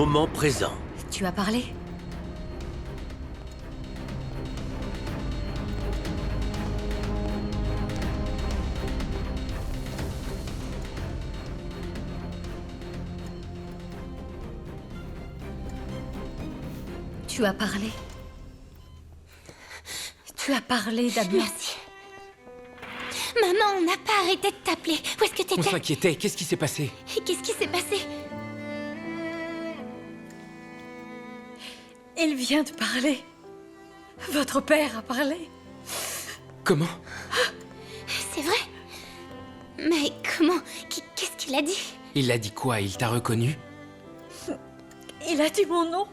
moment présent. Tu as parlé? Tu as parlé? Tu as parlé, Damien? Merci. Maman, on n'a pas arrêté de t'appeler. Où est-ce que On t'étais? s'inquiétait, qu'est-ce qui s'est passé? Qu'est-ce qui s'est passé? Il vient de parler. Votre père a parlé. Comment? C'est vrai? Mais comment? Qu'est-ce qu'il a dit? Il a dit quoi? Il t'a reconnu? Il a dit mon nom.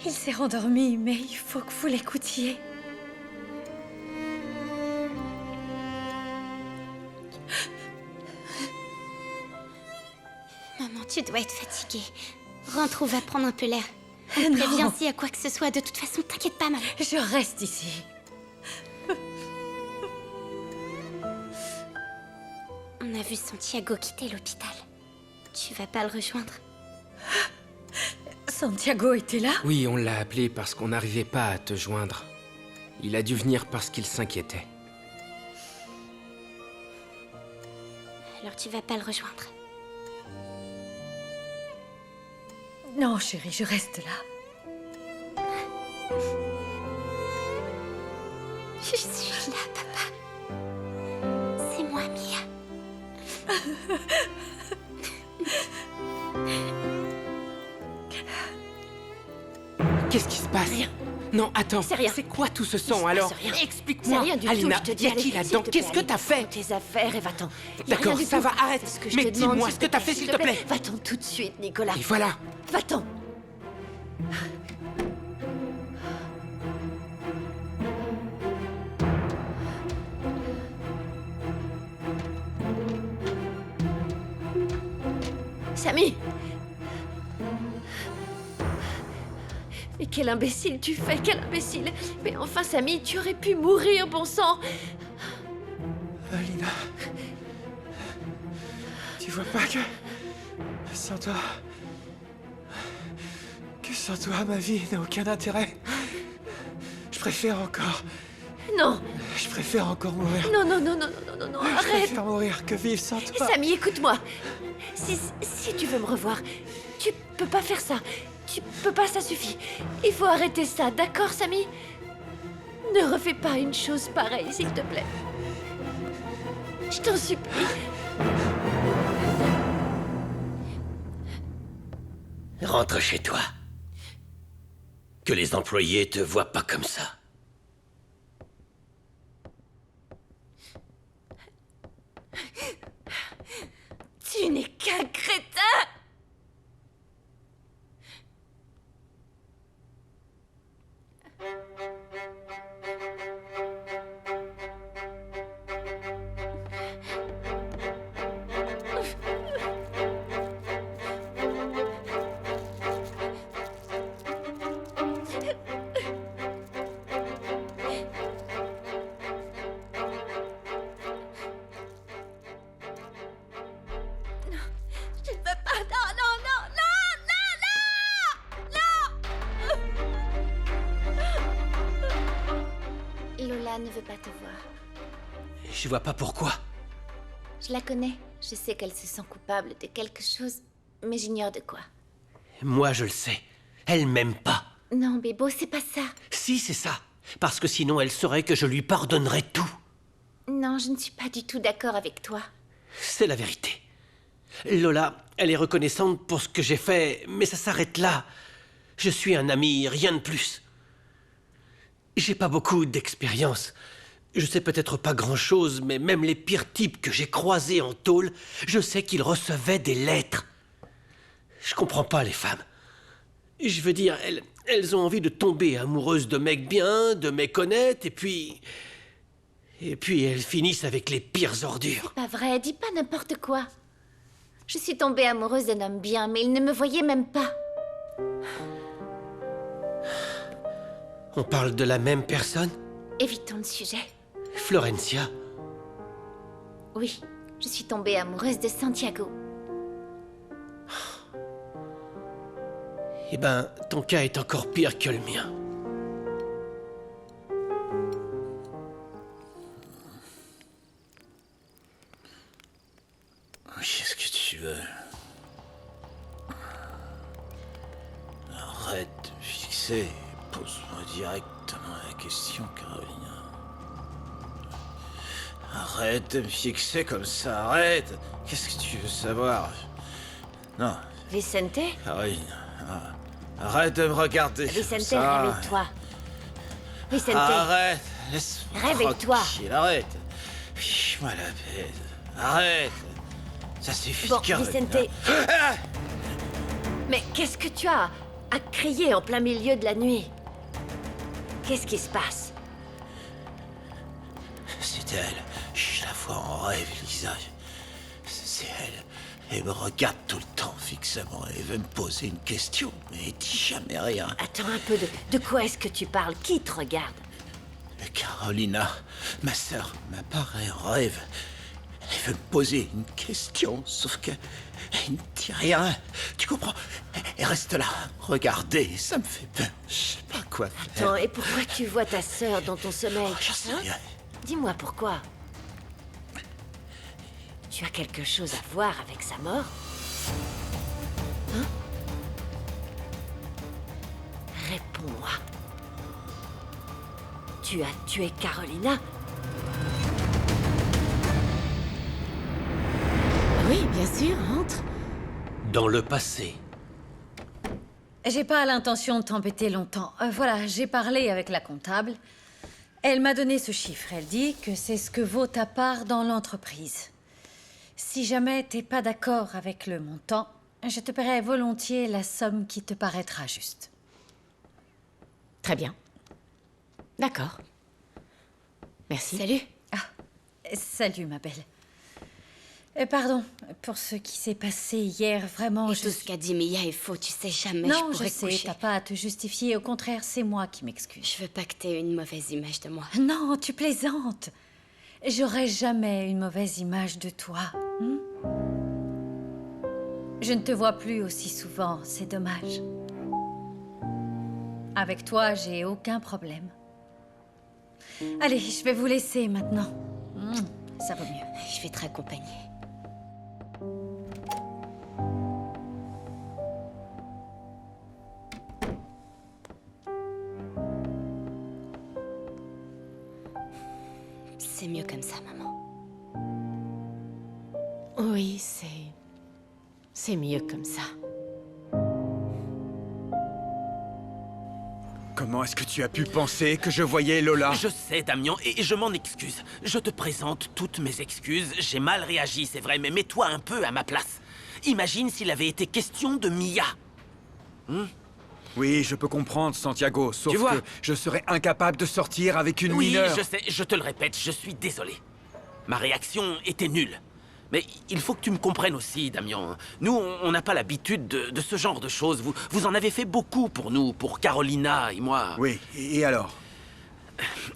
Il s'est rendormi, mais il faut que vous l'écoutiez. Maman, tu dois être fatiguée. Rentre ou va prendre un peu l'air. Préviens Non, s'il y a quoi que ce soit. De toute façon, t'inquiète pas, maman. je reste ici. On a vu Santiago quitter l'hôpital. Tu vas pas le rejoindre? Santiago était là? Oui, on l'a appelé parce qu'on n'arrivait pas à te joindre. Il a dû venir parce qu'il s'inquiétait. Alors tu vas pas le rejoindre? Non, chérie, je reste là. Je suis là, papa. C'est moi, Mia. Qu'est-ce qui se passe? Rien. Non, attends, C'est rien. c'est quoi tout ce Il sang se alors? passe rien. Explique-moi, C'est rien du tout, Alina, je te dis, y a allez, qui là-dedans? s'il te Qu'est-ce plaît, que t'as fait? prends tes affaires et va-t'en. Y a D'accord, rien du ça tout. va, arrête. C'est ce que je Mais te demande, dis-moi s'il ce que te t'as plaît, fait, s'il te plaît. Va-t'en tout de suite, Nicolas. Et voilà. Va-t'en. Samy! Mais quel imbécile tu fais, quel imbécile! Mais enfin, Samy, tu aurais pu mourir, bon sang! Alina, tu vois pas que sans toi, ma vie n'a aucun intérêt. Je préfère encore mourir. Non, non, non, non, non, non, non, Je arrête! préfère mourir que vivre sans toi. Samy, écoute-moi. Si tu veux me revoir, tu peux pas faire ça. Tu peux pas, ça suffit. Il faut arrêter ça, d'accord, Samy? Ne refais pas une chose pareille, s'il te plaît. Je t'en supplie. Rentre chez toi. Que les employés te voient pas comme ça. Tu n'es qu'un crétin! Je ne veux pas. Non, non, non, non, non, non! Lola ne veut pas te voir. Je vois pas pourquoi. Je la connais. Je sais qu'elle se sent coupable de quelque chose, mais j'ignore de quoi. Moi, je le sais. Elle m'aime pas. Non, Bébo, c'est pas ça. Si, c'est ça. Parce que sinon, elle saurait que je lui pardonnerais tout. Non, je ne suis pas du tout d'accord avec toi. C'est la vérité. Lola, elle est reconnaissante pour ce que j'ai fait, mais ça s'arrête là. Je suis un ami, rien de plus. J'ai pas beaucoup d'expérience. Je sais peut-être pas grand-chose, mais même les pires types que j'ai croisés en tôle, je sais qu'ils recevaient des lettres. Je comprends pas les femmes. Je veux dire, elles ont envie de tomber amoureuses de mecs bien, de mecs honnêtes, et puis elles finissent avec les pires ordures. Pas vrai, dis pas n'importe quoi. Je suis tombée amoureuse d'un homme bien, mais il ne me voyait même pas. On parle de la même personne? Évitons le sujet. Florencia? Oui, Je suis tombée amoureuse de Santiago. Eh ben, ton cas est encore pire que le mien. Qu'est-ce que tu veux? Arrête de fixer. Pose-moi directement la question, Carolina. Arrête de me fixer comme ça, arrête! Qu'est-ce que tu veux savoir? Non, Vicente? Caroline, arrête de me regarder. Vicente, ça. réveille-toi. Vicente, Arrête! Laisse-moi Réveille-toi. tranquille, arrête! Fiche-moi la paix. Arrête! Ça suffit, bon, Caroline. Vicente, Ah. Mais qu'est-ce que tu as à crier en plein milieu de la nuit? Qu'est-ce qui se passe? C'est elle. Je la vois en rêve, Lisa. C'est elle. Elle me regarde tout le temps fixement. Elle veut me poser une question, mais elle dit jamais rien. Attends un peu, de quoi est-ce que tu parles? Qui te regarde? Carolina, ma sœur, m'apparaît en rêve. Elle veut me poser une question, sauf que elle ne dit rien. Tu comprends? Elle reste là, regardez, ça me fait peur. Je sais pas quoi faire. Attends, et pourquoi tu vois ta sœur dans ton sommeil? Je sais Hein? rien. Dis-moi pourquoi. Tu as quelque chose à voir avec sa mort? Hein? Réponds-moi. Tu as tué Carolina? Oui, bien sûr, entre. Dans le passé. J'ai pas l'intention de t'embêter longtemps. Voilà, j'ai parlé avec la comptable. Elle m'a donné ce chiffre. Elle dit que c'est ce que vaut ta part dans l'entreprise. Si jamais t'es pas d'accord avec le montant, je te paierai volontiers la somme qui te paraîtra juste. Très bien. D'accord. Merci. salut. Salut, ma belle. Pardon pour ce qui s'est passé hier. Vraiment, Et je tout ce qu'a dit Mia est faux, tu sais, jamais Non, je je pourrais sais, coucher. t'as pas à te justifier. Au contraire, c'est moi qui m'excuse. Je veux pas que t'aies une mauvaise image de moi. Non, tu plaisantes. J'aurai jamais une mauvaise image de toi. Je ne te vois plus aussi souvent, c'est dommage. Avec toi, j'ai aucun problème. Allez, je vais vous laisser maintenant. Ça vaut mieux. Je vais te raccompagner. C'est mieux comme ça, maman. Oui, c'est mieux comme ça. Comment est-ce que tu as pu penser que je voyais Lola? Je sais, Damien, et je m'en excuse. Je te présente toutes mes excuses. J'ai mal réagi, c'est vrai, mais mets-toi un peu à ma place. Imagine s'il avait été question de Mia. Oui, je peux comprendre, Santiago, sauf Tu vois? que je serais incapable de sortir avec une Oui, mineure. je sais, je te le répète, je suis désolé. Ma réaction était nulle. Mais il faut que tu me comprennes aussi, Damien. Nous, on n'a pas l'habitude de ce genre de choses. Vous en avez fait beaucoup pour nous, pour Carolina et moi. Oui, et alors?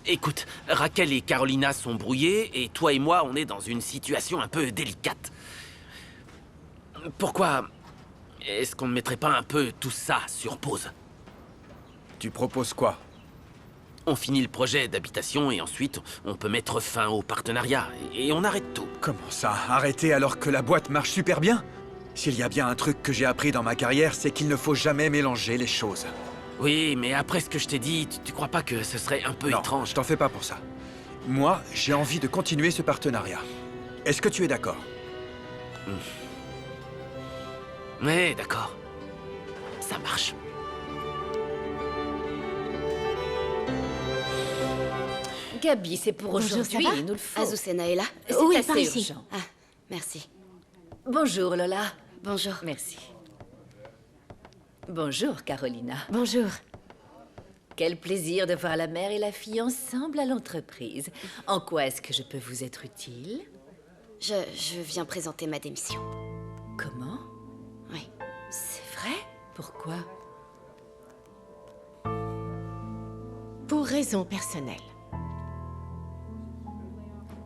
Écoute, Raquel et Carolina sont brouillées, et toi et moi, on est dans une situation un peu délicate. Pourquoi est-ce qu'on ne mettrait pas un peu tout ça sur pause? Tu proposes quoi? On finit le projet d'habitation et ensuite, on peut mettre fin au partenariat. Et on arrête tout. Comment ça? Arrêter alors que la boîte marche super bien? S'il y a bien un truc que j'ai appris dans ma carrière, c'est qu'il ne faut jamais mélanger les choses. Oui, mais après ce que je t'ai dit, tu crois pas que ce serait un peu Non, étrange? je t'en fais pas pour ça. Moi, j'ai envie de continuer ce partenariat. Est-ce que tu es d'accord? Ouais, d'accord. Ça marche. Gabi, c'est pour Bonjour, aujourd'hui, ça va il nous le faut. Azucena est là? C'est Oui, assez par ici. urgent. Ah, merci. Bonjour, Lola. Bonjour. Merci. Bonjour, Carolina. Bonjour. Quel plaisir de voir la mère et la fille ensemble à l'entreprise. En quoi est-ce que je peux vous être utile? Je viens présenter ma démission. Comment? Oui. C'est vrai? Pourquoi? Pour raisons personnelles.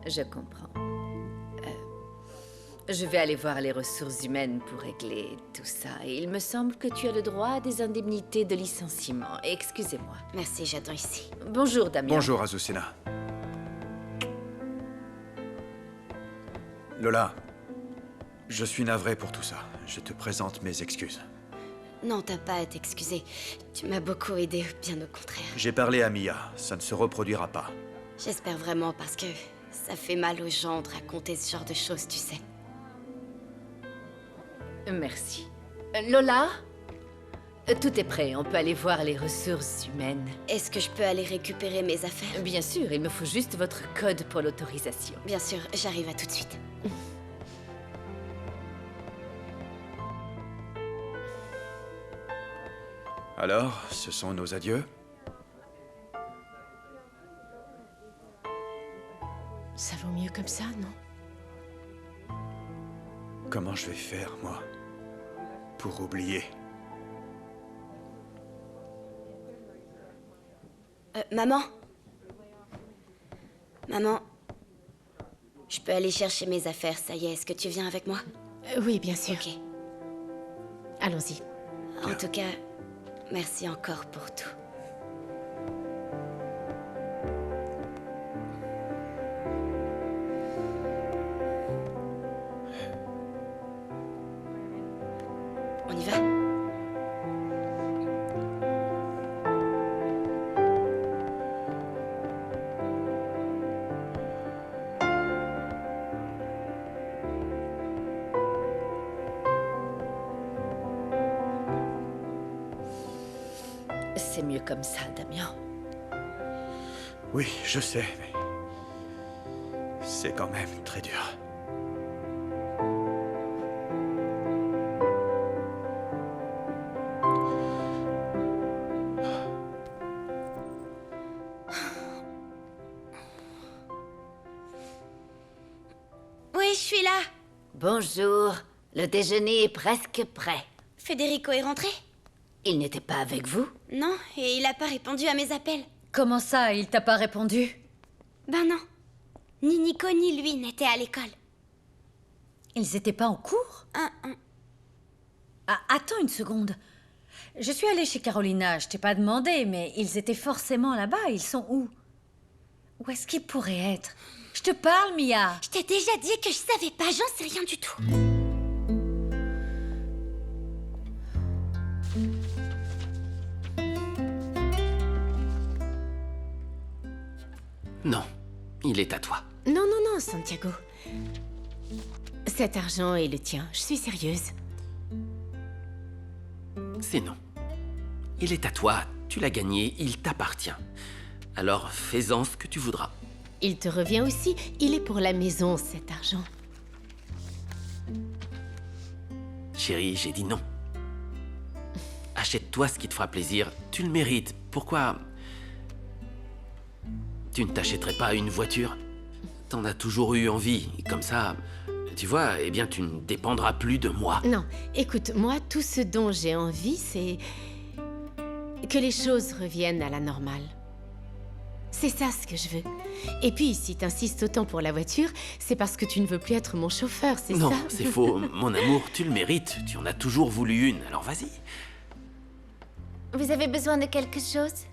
Je comprends. Je vais aller voir les ressources humaines pour régler tout ça. Et il me semble que tu as le droit à des indemnités de licenciement. Excusez-moi. Merci, j'attends ici. Bonjour, Damien. Bonjour, Azucena. Lola, je suis navré pour tout ça. Je te présente mes excuses. Non, t'as pas à t'excuser. Tu m'as beaucoup aidé, bien au contraire. J'ai parlé à Mia, ça ne se reproduira pas. J'espère vraiment parce que ça fait mal aux gens de raconter ce genre de choses, tu sais. Merci. Lola, tout est prêt. On peut aller voir les ressources humaines. Est-ce que je peux aller récupérer mes affaires? Bien sûr, il me faut juste votre code pour l'autorisation. Bien sûr, j'arrive à tout de suite. Alors, ce sont nos adieux? Ça vaut mieux comme ça, non? Comment je vais faire, moi, pour oublier? Maman? Maman? Je peux aller chercher mes affaires, ça y est. Est-ce que tu viens avec moi? Oui, bien sûr. Ok. Allons-y. En tout cas, merci encore pour tout. On y va? C'est mieux comme ça, Damien. Oui, je sais, mais... c'est quand même très dur. Oui, je suis là. Bonjour. Le déjeuner est presque prêt. Federico est rentré? Il n'était pas avec vous? Non, et il a pas répondu à mes appels. Comment ça, il t'a pas répondu? Ben non. Ni Nico ni lui n'étaient à l'école. Ils étaient pas en cours? Ah, attends une seconde. Je suis allée chez Carolina, je t'ai pas demandé, mais ils étaient forcément là-bas. Ils sont où? Où est-ce qu'ils pourraient être? Je te parle, Mia. Je t'ai déjà dit que je savais pas, j'en sais rien du tout. Non, il est à toi. Non, non, non, Santiago. Cet argent est le tien. Je suis sérieuse. C'est non. Il est à toi, tu l'as gagné, il t'appartient. Alors fais-en ce que tu voudras. Il te revient aussi. Il est pour la maison, cet argent. Chérie, j'ai dit non. Achète-toi ce qui te fera plaisir, tu le mérites. Pourquoi tu ne t'achèterais pas une voiture? T'en as toujours eu envie, et comme ça, tu vois, eh bien tu ne dépendras plus de moi. Non, écoute, moi, tout ce dont j'ai envie, c'est que les choses reviennent à la normale. C'est ça ce que je veux. Et puis, si t'insistes autant pour la voiture, c'est parce que tu ne veux plus être mon chauffeur, c'est ça? Non, c'est faux. Mon amour, tu le mérites. Tu en as toujours voulu une, alors vas-y. Vous avez besoin de quelque chose?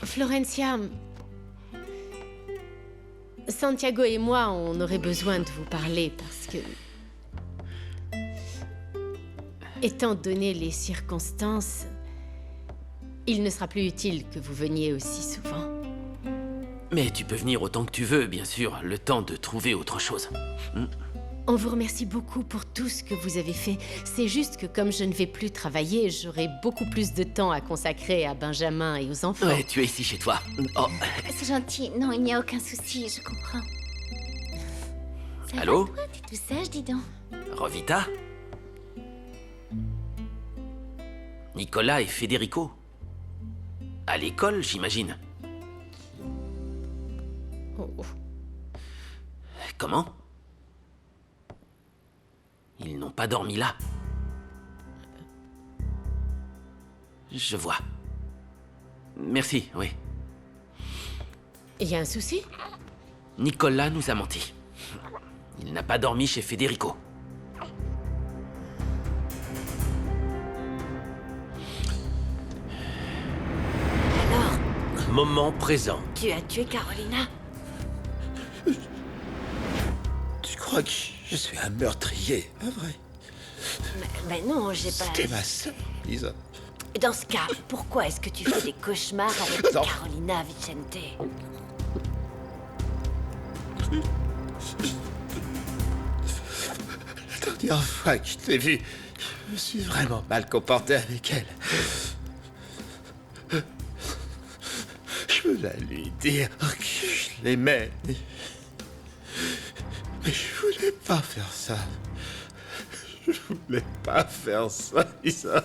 Florencia, Santiago et moi, on aurait besoin de vous parler parce que... Étant donné les circonstances, il ne sera plus utile que vous veniez aussi souvent. Mais tu peux venir autant que tu veux, bien sûr, le temps de trouver autre chose. On vous remercie beaucoup pour tout ce que vous avez fait. C'est juste que comme je ne vais plus travailler, j'aurai beaucoup plus de temps à consacrer à Benjamin et aux enfants. Ouais, tu es ici chez toi. Oh. C'est gentil. Non, il n'y a aucun souci, je comprends. Ça Allô? va, toi? T'es tout sage, dis donc. Rovita? Nicolas et Federico? À l'école, j'imagine. Oh, oh. Comment? Ils n'ont pas dormi là. Je vois. Merci, oui. Il y a un souci? Nicolas nous a menti. Il n'a pas dormi chez Federico. Alors, Moment présent. tu as tué Carolina? Tu crois que je suis un meurtrier, pas vrai? Mais non, j'ai pas... C'était ma sœur, Lisa. Dans ce cas, pourquoi est-ce que tu fais des cauchemars avec Non. Carolina Vicente? La dernière fois que je t'ai vu, je me suis vraiment mal comporté avec elle. Je voulais lui dire que je l'aimais. Mais je voulais pas faire ça. Je voulais pas faire ça, Lisa.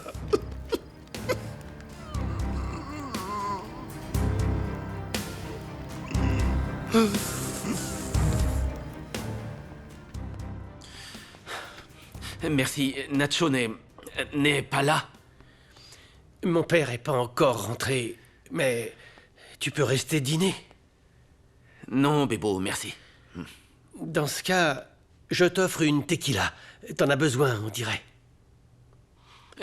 Merci, Nacho n'est pas là. Mon père est pas encore rentré, mais tu peux rester dîner. Non, Bébo, merci. Dans ce cas, je t'offre une tequila. T'en as besoin, on dirait.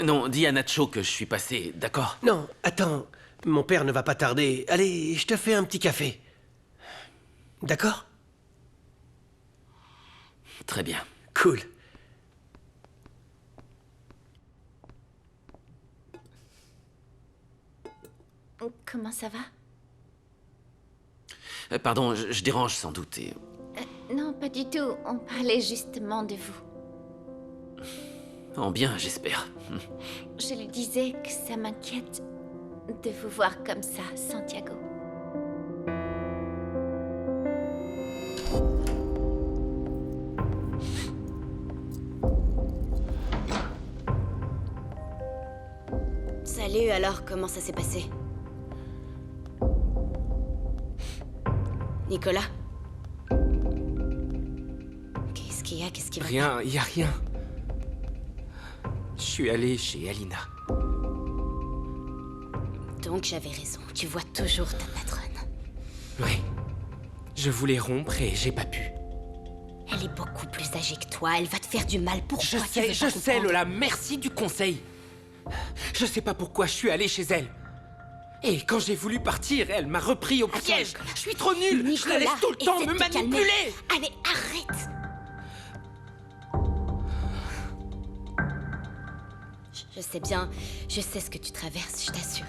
Non, dis à Nacho que je suis passé, d'accord? Non, attends, mon père ne va pas tarder. Allez, je te fais un petit café. D'accord? Très bien. Cool. Comment ça va? Pardon, je dérange sans doute. Non, pas du tout. On parlait justement de vous. En bien, j'espère. Je lui disais que ça m'inquiète de vous voir comme ça, Santiago. Salut, alors comment ça s'est passé? Nicolas? Qu'est-ce qu'il y a? Qu'est-ce qui va? Rien, y a rien. Je suis allé chez Alina. Donc j'avais raison, tu vois toujours ta patronne. Oui. Je voulais rompre et j'ai pas pu. Elle est beaucoup plus âgée que toi, elle va te faire du mal. Pourquoi Je tu sais, veux pas je sais, comprendre? Lola, merci du conseil. Je sais pas pourquoi je suis allé chez elle. Et quand j'ai voulu partir, elle m'a repris au piège. Nicolas. Je suis trop nul. Je la laisse tout le temps essaie me de te calmer. manipuler. Allez, arrête. Je sais bien, je sais ce que tu traverses, je t'assure.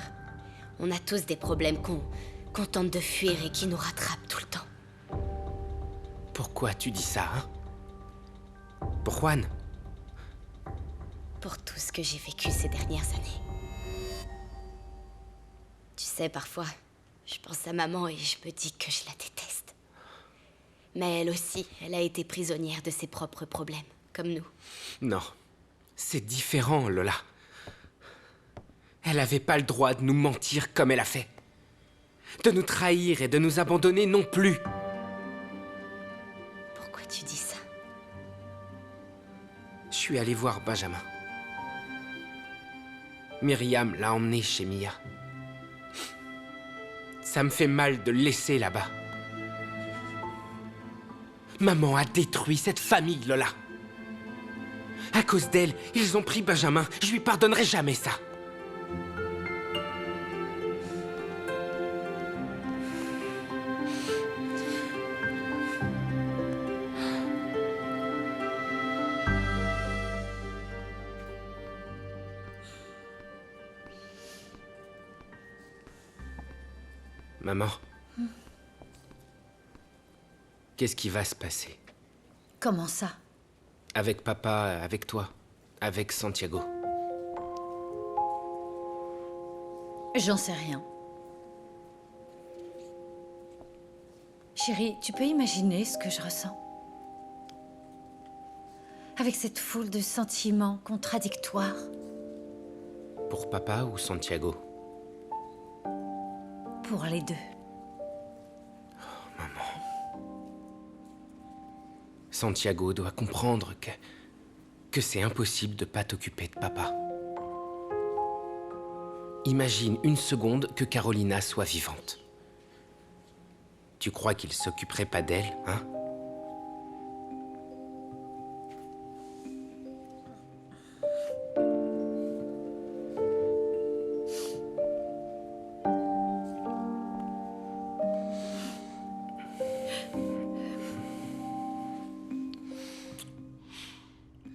On a tous des problèmes qu'on tente de fuir et qui nous rattrapent tout le temps. Pourquoi tu dis ça, hein? Pour Juan? Pour tout ce que j'ai vécu ces dernières années. Tu sais, parfois, je pense à maman et je me dis que je la déteste. Mais elle aussi, elle a été prisonnière de ses propres problèmes, comme nous. Non. C'est différent, Lola. Elle avait pas le droit de nous mentir comme elle a fait. De nous trahir et de nous abandonner non plus. Pourquoi tu dis ça? Je suis allé voir Benjamin. Myriam l'a emmené chez Mia. Ça me fait mal de le laisser là-bas. Maman a détruit cette famille, Lola. À cause d'elle, ils ont pris Benjamin. Je lui pardonnerai jamais ça. Maman. Qu'est-ce qui va se passer? Comment ça? Avec papa, avec toi, avec Santiago. J'en sais rien. Chérie, tu peux imaginer ce que je ressens? Avec cette foule de sentiments contradictoires. Pour papa ou Santiago? Pour les deux. Santiago doit comprendre que c'est impossible de pas t'occuper de papa. Imagine une seconde que Carolina soit vivante. Tu crois qu'il s'occuperait pas d'elle, hein?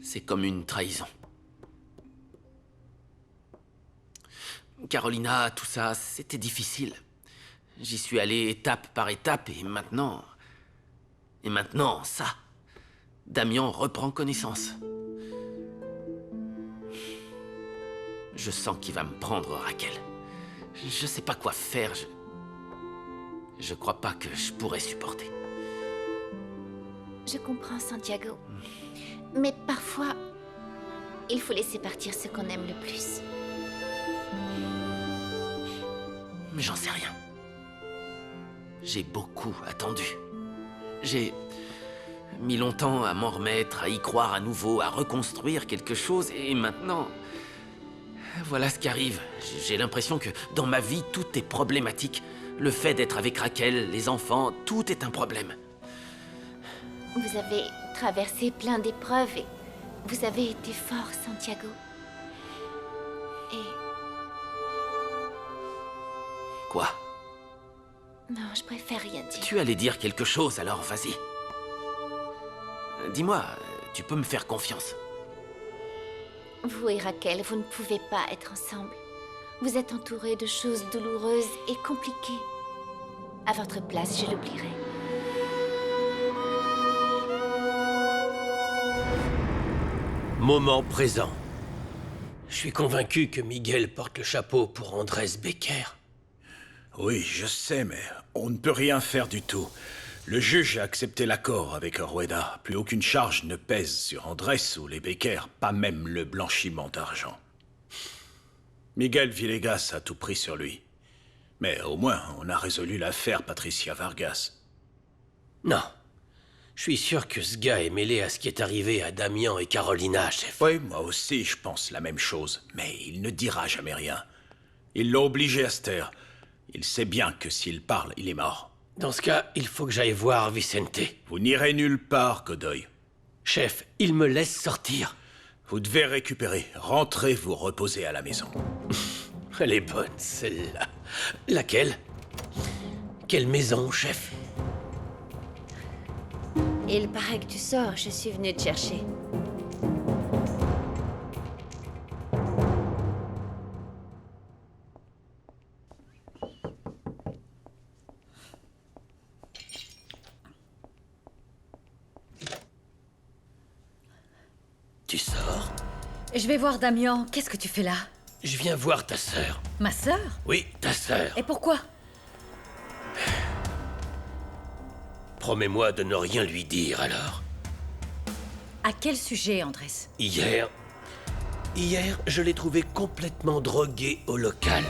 C'est comme une trahison. Carolina, tout ça, c'était difficile. J'y suis allé étape par étape et maintenant... ça. Damien reprend connaissance. Je sens qu'il va me prendre, Raquel. Je sais pas quoi faire, je crois pas que je pourrais supporter. Je comprends, Santiago. Mais parfois, il faut laisser partir ce qu'on aime le plus. Mais j'en sais rien. J'ai beaucoup attendu. J'ai mis longtemps à m'en remettre, à y croire à nouveau, à reconstruire quelque chose, et maintenant... Voilà ce qui arrive. J'ai l'impression que dans ma vie, tout est problématique. Le fait d'être avec Raquel, les enfants, tout est un problème. Vous avez traversé plein d'épreuves et vous avez été fort, Santiago. Et... Quoi? Non, je préfère rien dire. Tu allais dire quelque chose, alors vas-y. Dis-moi, tu peux me faire confiance? Vous et Raquel, vous ne pouvez pas être ensemble. Vous êtes entourés de choses douloureuses et compliquées. À votre place, je l'oublierai. Moment présent. Je suis convaincu que Miguel porte le chapeau pour Andrés Becker. Oui, je sais, mais on ne peut rien faire du tout. Le juge a accepté l'accord avec Rueda. Plus aucune charge ne pèse sur Andrés ou les Becker, pas même le blanchiment d'argent. Miguel Villegas a tout pris sur lui. Mais au moins, on a résolu l'affaire Patricia Vargas. Non. Je suis sûr que ce gars est mêlé à ce qui est arrivé à Damien et Carolina, chef. Oui, moi aussi, je pense la même chose. Mais il ne dira jamais rien. Ils l'ont obligé à se taire. Il sait bien que s'il parle, il est mort. Dans ce cas, il faut que j'aille voir Vicente. Vous n'irez nulle part, Godoy. Chef, il me laisse sortir. Vous devez récupérer. Rentrez vous reposer à la maison. Elle est bonne, celle-là. Laquelle? Quelle maison, chef? Il paraît que tu sors, je suis venue te chercher. Tu sors? Je vais voir Damien. Qu'est-ce que tu fais là? Je viens voir ta sœur. Ma sœur? Oui, ta sœur. Et pourquoi? Promets-moi de ne rien lui dire, alors. À quel sujet, Andrés? Hier, je l'ai trouvée complètement droguée au local.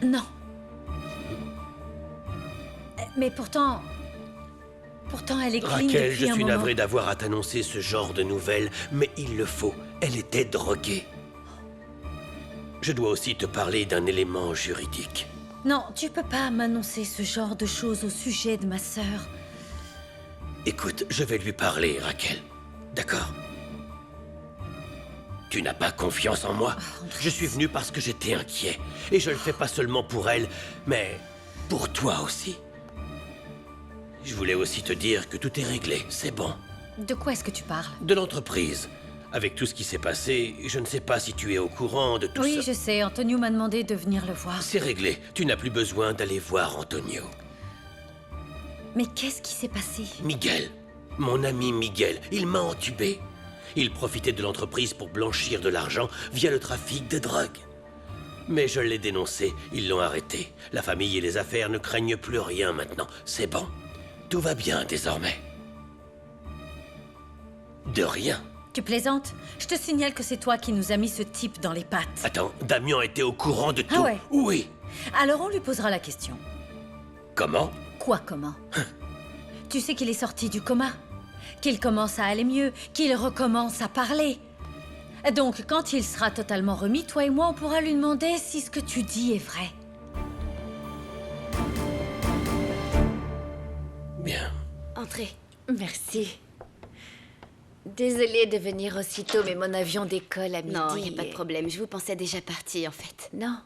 Non. Mais pourtant elle est clean Raquel, depuis je un suis moment. navré d'avoir à t'annoncer ce genre de nouvelles, mais il le faut. Elle était droguée. Je dois aussi te parler d'un élément juridique. Non, tu peux pas m'annoncer ce genre de choses au sujet de ma sœur. Écoute, je vais lui parler, Raquel. D'accord? Tu n'as pas confiance en moi? Je suis venu parce que j'étais inquiet. Et je le fais pas seulement pour elle, mais pour toi aussi. Je voulais aussi te dire que tout est réglé, c'est bon. De quoi est-ce que tu parles? De l'entreprise. Avec tout ce qui s'est passé, je ne sais pas si tu es au courant de tout Oui, ça. je sais, Antonio m'a demandé de venir le voir. C'est réglé. Tu n'as plus besoin d'aller voir Antonio. Mais qu'est-ce qui s'est passé? Miguel, mon ami Miguel, il m'a entubé. Il profitait de l'entreprise pour blanchir de l'argent via le trafic de drogue. Mais je l'ai dénoncé, ils l'ont arrêté. La famille et les affaires ne craignent plus rien maintenant. C'est bon. Tout va bien désormais. De rien. Tu plaisantes? Je te signale que c'est toi qui nous as mis ce type dans les pattes. Attends, Damien était au courant de tout. Ah ouais? Oui. Alors on lui posera la question. Comment? Quoi, comment? Tu sais qu'il est sorti du coma? Qu'il commence à aller mieux? Qu'il recommence à parler? Donc, quand il sera totalement remis, toi et moi, on pourra lui demander si ce que tu dis est vrai. Bien. Entrez. Merci. Désolée de venir aussitôt, mais mon avion décolle à midi. Non, il n'y a pas de et- problème. Je vous pensais déjà partie, en fait. Non,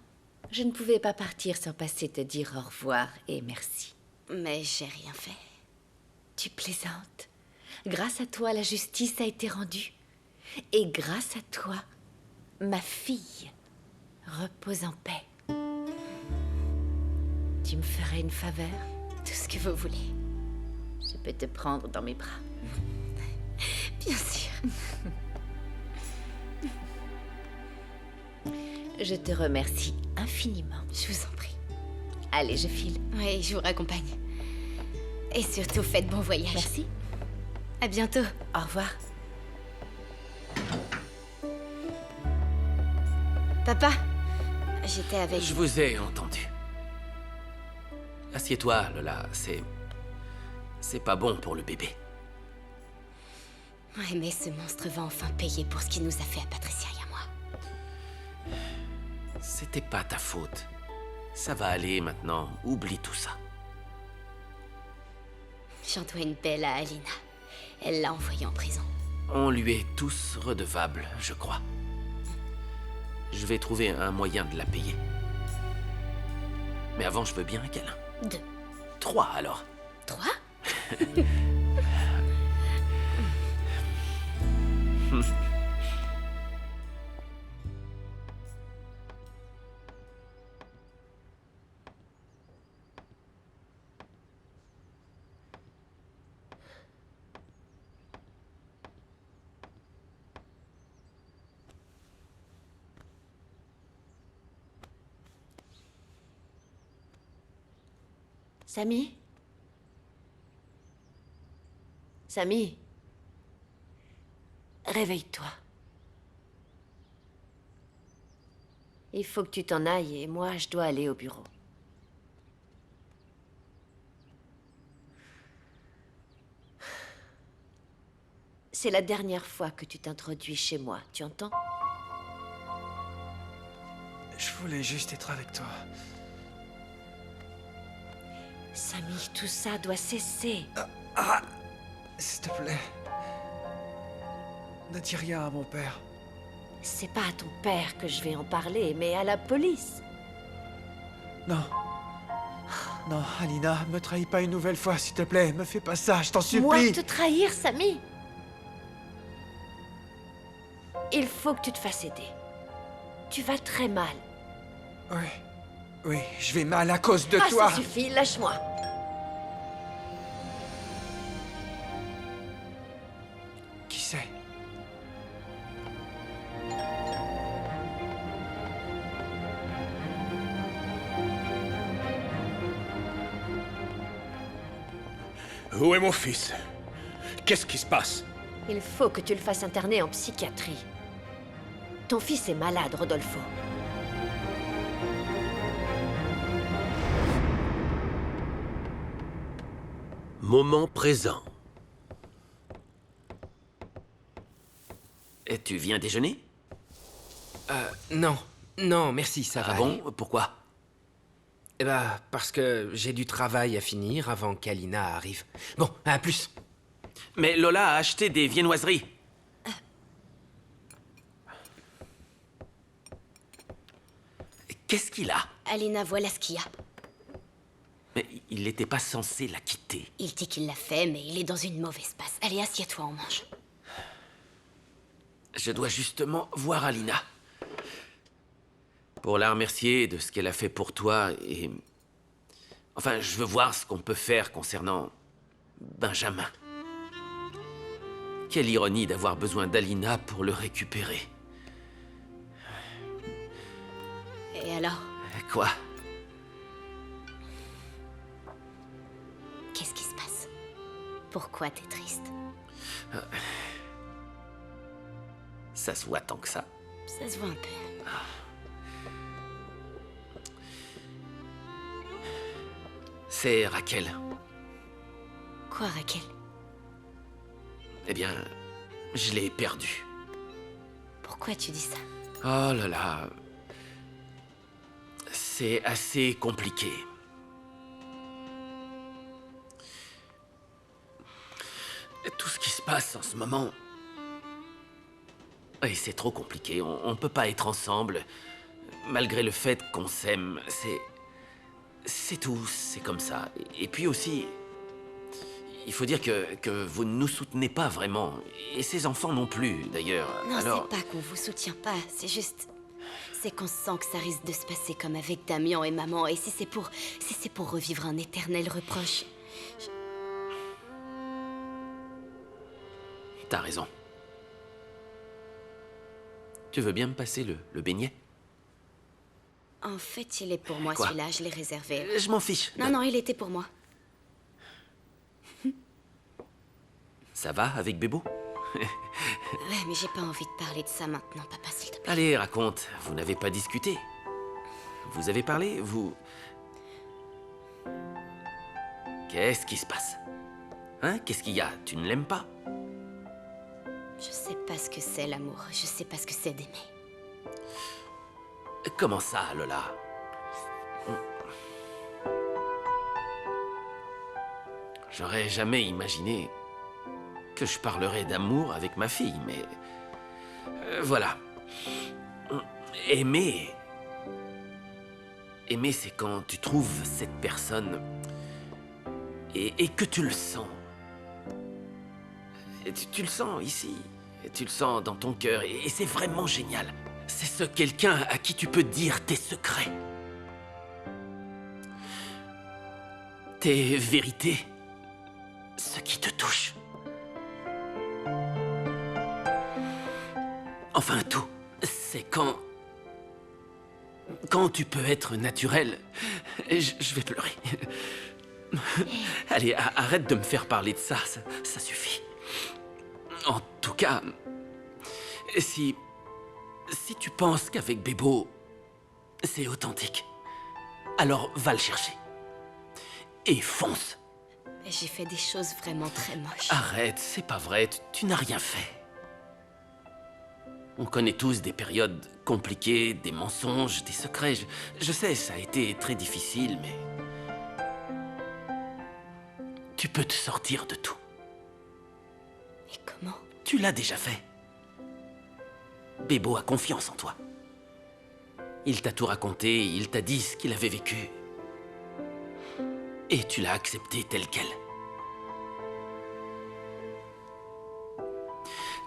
je ne pouvais pas partir sans passer te dire au revoir et merci. Mais j'ai rien fait. Tu plaisantes. Grâce à toi, la justice a été rendue. Et grâce à toi, ma fille repose en paix. Tu me ferais une faveur? Tout ce que vous voulez. Je peux te prendre dans mes bras. Bien sûr. Je te remercie infiniment. Je vous en prie. Allez, je file. Oui, je vous raccompagne. Et surtout, faites bon voyage. Merci. À bientôt. Au revoir. Papa, j'étais avec... Je vous ai entendu. Assieds-toi, Lola, c'est pas bon pour le bébé. Ouais, mais ce monstre va enfin payer pour ce qu'il nous a fait à Patricia et à moi. C'était pas ta faute. Ça va aller maintenant, oublie tout ça. J'en dois une belle à Alina. Elle l'a envoyée en prison. On lui est tous redevables, je crois. Je vais trouver un moyen de la payer. Mais avant, je veux bien un câlin. 2. 3 alors. 3? Samy? Samy? Réveille-toi. Il faut que tu t'en ailles et moi, je dois aller au bureau. C'est la dernière fois que tu t'introduis chez moi, tu entends? Je voulais juste être avec toi. Samy, tout ça doit cesser. S'il te plaît. Ne dis rien à mon père. C'est pas à ton père que je vais en parler, mais à la police. Non. Non, Alina, me trahis pas une nouvelle fois, s'il te plaît. Me fais pas ça, je t'en Moi supplie. te trahir, Samy? Il faut que tu te fasses aider. Tu vas très mal. Oui. Oui, je vais mal à cause de Ah, toi. ça suffit, lâche-moi. Qui c'est? Où est mon fils? Qu'est-ce qui se passe? Il faut que tu le fasses interner en psychiatrie. Ton fils est malade, Rodolfo. Moment présent. Et tu viens déjeuner? Non. Non, merci, ça va Ah aller. bon? Pourquoi? Eh ben, parce que j'ai du travail à finir avant qu'Alina arrive. Bon, à plus. Mais Lola a acheté des viennoiseries. Qu'est-ce qu'il a? Alina, voilà ce qu'il y a. Mais il n'était pas censé la quitter. Il dit qu'il l'a fait, mais il est dans une mauvaise passe. Allez, assieds-toi, on mange. Je dois justement voir Alina. Pour la remercier de ce qu'elle a fait pour toi et... Enfin, je veux voir ce qu'on peut faire concernant Benjamin. Quelle ironie d'avoir besoin d'Alina pour le récupérer. Et alors? Quoi? Qu'est-ce qui se passe? Pourquoi t'es triste? Ça se voit tant que ça. Ça se voit un peu. C'est Raquel. Quoi, Raquel? Eh bien, je l'ai perdue. Pourquoi? Pourquoi tu dis ça? Oh là là. C'est assez compliqué. Tout ce qui se passe en ce moment... Et c'est trop compliqué. On peut pas être ensemble. Malgré le fait qu'on s'aime, c'est tout. C'est comme ça. Et puis aussi... Il faut dire que vous ne nous soutenez pas vraiment. Et ces enfants non plus, d'ailleurs. Non, Alors... c'est pas qu'on vous soutient pas, c'est juste... C'est qu'on sent que ça risque de se passer comme avec Damien et maman, et si c'est pour revivre un éternel reproche... T'as raison. Tu veux bien me passer le beignet? En fait, il est pour moi, Quoi? celui-là, je l'ai réservé. Je m'en fiche. Non, il était pour moi. Ça va avec Bébo? Ouais, mais j'ai pas envie de parler de ça maintenant, papa, s'il te plaît. Allez, raconte. Vous n'avez pas discuté. Vous avez parlé, vous... Qu'est-ce qui se passe? Hein? Qu'est-ce qu'il y a? Tu ne l'aimes pas? Je sais pas ce que c'est, l'amour. Je sais pas ce que c'est d'aimer. Comment ça, Lola? J'aurais jamais imaginé que je parlerais d'amour avec ma fille, mais... voilà. Aimer... Aimer, c'est quand tu trouves cette personne et que tu le sens. Et tu le sens ici, et tu le sens dans ton cœur, et c'est vraiment génial. C'est ce quelqu'un à qui tu peux dire tes secrets. Tes vérités. Ce qui te touche. Enfin, tout. C'est quand tu peux être naturel. Je vais pleurer. Allez, arrête de me faire parler de ça, ça suffit. En tout cas, si tu penses qu'avec Bébo, c'est authentique, alors va le chercher. Et fonce. J'ai fait des choses vraiment très moches. Arrête, c'est pas vrai, tu n'as rien fait. On connaît tous des périodes compliquées, des mensonges, des secrets. Je sais, ça a été très difficile, mais... tu peux te sortir de tout. Mais comment? Tu l'as déjà fait. Bébo a confiance en toi. Il t'a tout raconté, il t'a dit ce qu'il avait vécu. Et tu l'as accepté tel quel.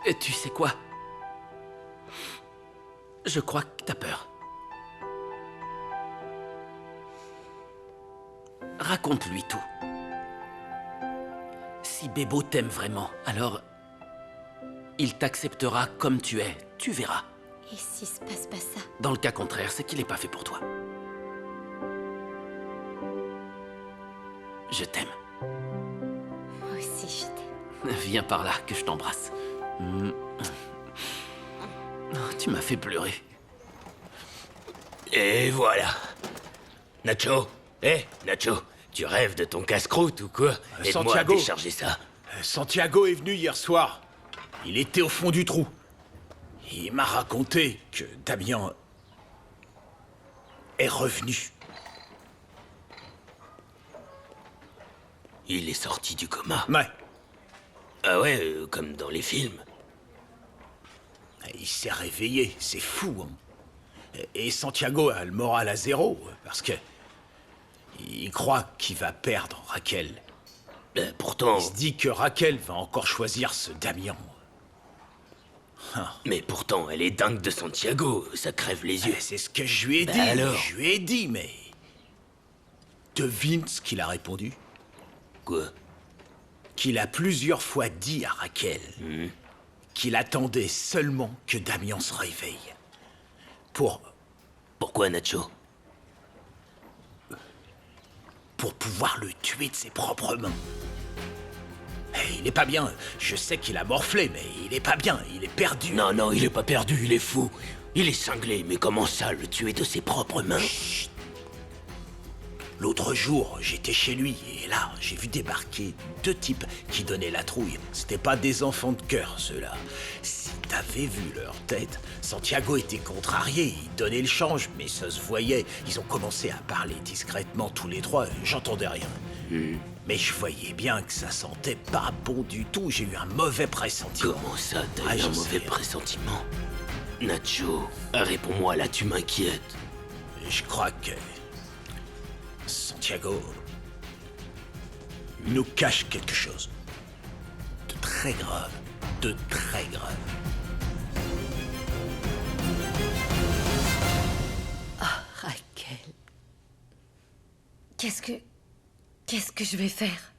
Et tu sais quoi? Je crois que t'as peur. Raconte-lui tout. Si Bébo t'aime vraiment, alors il t'acceptera comme tu es. Tu verras. Et s'il se passe pas ça? Dans le cas contraire, c'est qu'il n'est pas fait pour toi. Je t'aime. Moi aussi, je t'aime. Viens par là, que je t'embrasse. Tu m'as fait pleurer. Et voilà. Nacho, Nacho, tu rêves de ton casse-croûte ou quoi? Aide-moi à Santiago. décharger ça. Santiago est venu hier soir. Il était au fond du trou. Il m'a raconté que Damien est revenu. Il est sorti du coma. Ouais. Ah ouais, comme dans les films. Il s'est réveillé, c'est fou. Hein. Et Santiago a le moral à zéro, parce que... il croit qu'il va perdre Raquel. Pourtant... Il se dit que Raquel va encore choisir ce Damien. Mais pourtant, elle est dingue de Santiago, ça crève les yeux. C'est ce que je lui ai dit. Alors? Je lui ai dit, mais... devine ce qu'il a répondu. Quoi? Qu'il a plusieurs fois dit à Raquel qu'il attendait seulement que Damien se réveille. Pourquoi, Nacho? Pour pouvoir le tuer de ses propres mains. Il est pas bien. Je sais qu'il a morflé, mais il est pas bien. Il est perdu. Non, il est pas perdu, il est fou. Il est cinglé, mais comment ça, le tuer de ses propres mains? Chut. L'autre jour, j'étais chez lui, et là, j'ai vu débarquer 2 types qui donnaient la trouille. C'était pas des enfants de cœur, ceux-là. t'avais vu leur tête. Santiago était contrarié, il donnait le change, mais ça se voyait. Ils ont commencé à parler discrètement tous les trois, j'entendais rien. Mais je voyais bien que ça sentait pas bon du tout, j'ai eu un mauvais pressentiment. Comment ça, t'as Ah, eu je un sais. mauvais pressentiment? Nacho, réponds-moi là, tu m'inquiètes. Je crois que... Santiago... nous cache quelque chose. De très grave. De très grave. Raquel. Qu'est-ce que je vais faire?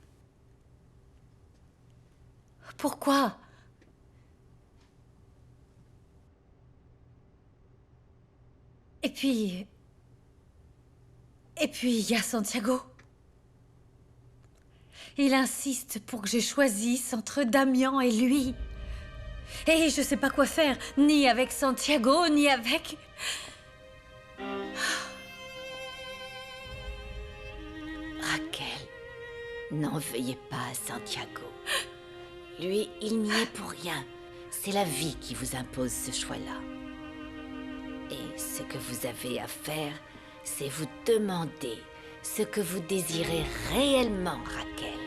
Pourquoi? Et puis il y a Santiago. Il insiste pour que je choisisse entre Damian et lui. Et je sais pas quoi faire, ni avec Santiago, ni avec... Raquel, n'en veuillez pas à Santiago. Lui, il n'y est pour rien. C'est la vie qui vous impose ce choix-là. Et ce que vous avez à faire, c'est vous demander ce que vous désirez réellement, Raquel.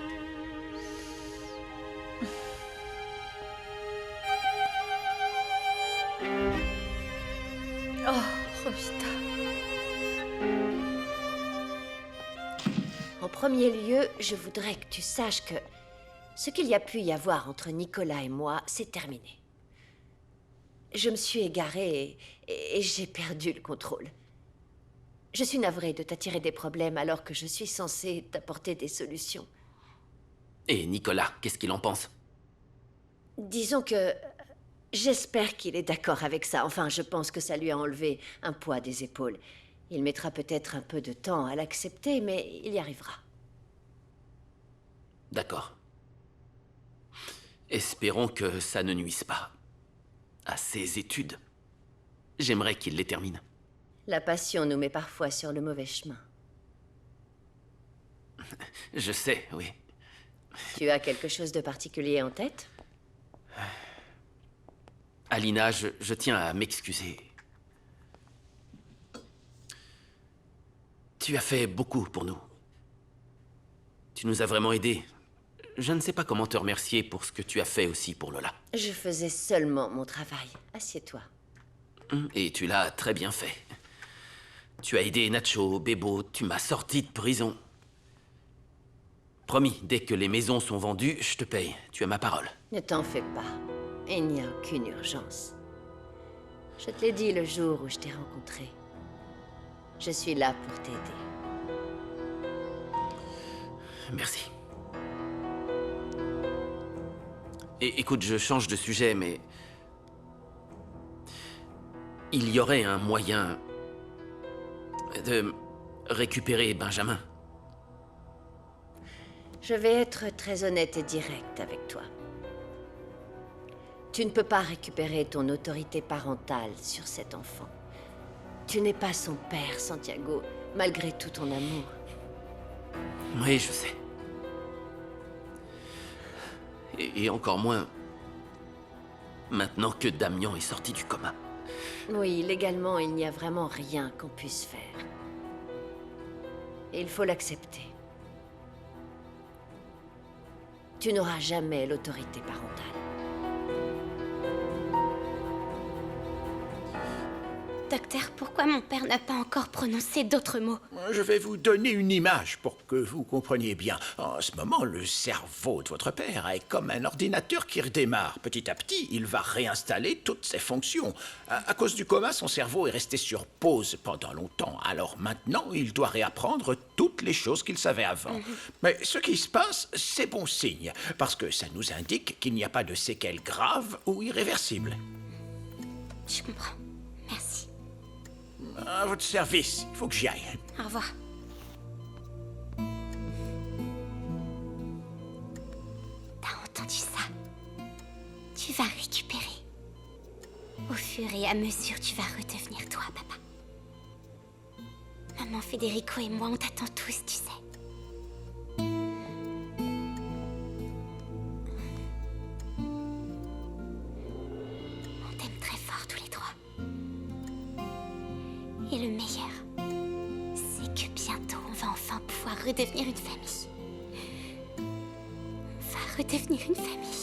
Oh, Rosita. En premier lieu, je voudrais que tu saches que ce qu'il y a pu y avoir entre Nicolas et moi, c'est terminé. Je me suis égarée et j'ai perdu le contrôle. Je suis navrée de t'attirer des problèmes alors que je suis censée t'apporter des solutions. Et Nicolas, qu'est-ce qu'il en pense? Disons que j'espère qu'il est d'accord avec ça. Enfin, je pense que ça lui a enlevé un poids des épaules. Il mettra peut-être un peu de temps à l'accepter, mais il y arrivera. D'accord. Espérons que ça ne nuise pas à ses études. J'aimerais qu'il les termine. La passion nous met parfois sur le mauvais chemin. Je sais, oui. Tu as quelque chose de particulier en tête? Alina, je tiens à m'excuser. Tu as fait beaucoup pour nous. Tu nous as vraiment aidés. Je ne sais pas comment te remercier pour ce que tu as fait aussi pour Lola. Je faisais seulement mon travail. Assieds-toi. Et tu l'as très bien fait. Tu as aidé Nacho, Bebo, tu m'as sorti de prison. Promis, dès que les maisons sont vendues, je te paye. Tu as ma parole. Ne t'en fais pas. Il n'y a aucune urgence. Je te l'ai dit le jour où je t'ai rencontré. Je suis là pour t'aider. Merci. Et écoute, je change de sujet, mais... il y aurait un moyen de récupérer Benjamin. Je vais être très honnête et directe avec toi. Tu ne peux pas récupérer ton autorité parentale sur cet enfant. Tu n'es pas son père, Santiago, malgré tout ton amour. Oui, je sais. Et encore moins... maintenant que Damian est sorti du coma. Oui, légalement, il n'y a vraiment rien qu'on puisse faire. Et il faut l'accepter. Tu n'auras jamais l'autorité parentale. Docteur, pourquoi mon père n'a pas encore prononcé d'autres mots? Je vais vous donner une image pour que vous compreniez bien. En ce moment, le cerveau de votre père est comme un ordinateur qui redémarre. Petit à petit, il va réinstaller toutes ses fonctions. À cause du coma, son cerveau est resté sur pause pendant longtemps. Alors maintenant, il doit réapprendre toutes les choses qu'il savait avant. Mais ce qui se passe, c'est bon signe, parce que ça nous indique qu'il n'y a pas de séquelles graves ou irréversibles. Je comprends. Merci. À votre service, il faut que j'y aille. Au revoir. T'as entendu ça? Tu vas récupérer. Au fur et à mesure, tu vas redevenir toi, papa. Maman Federico et moi, on t'attend tous, tu sais. pouvoir redevenir une famille. Va redevenir une famille.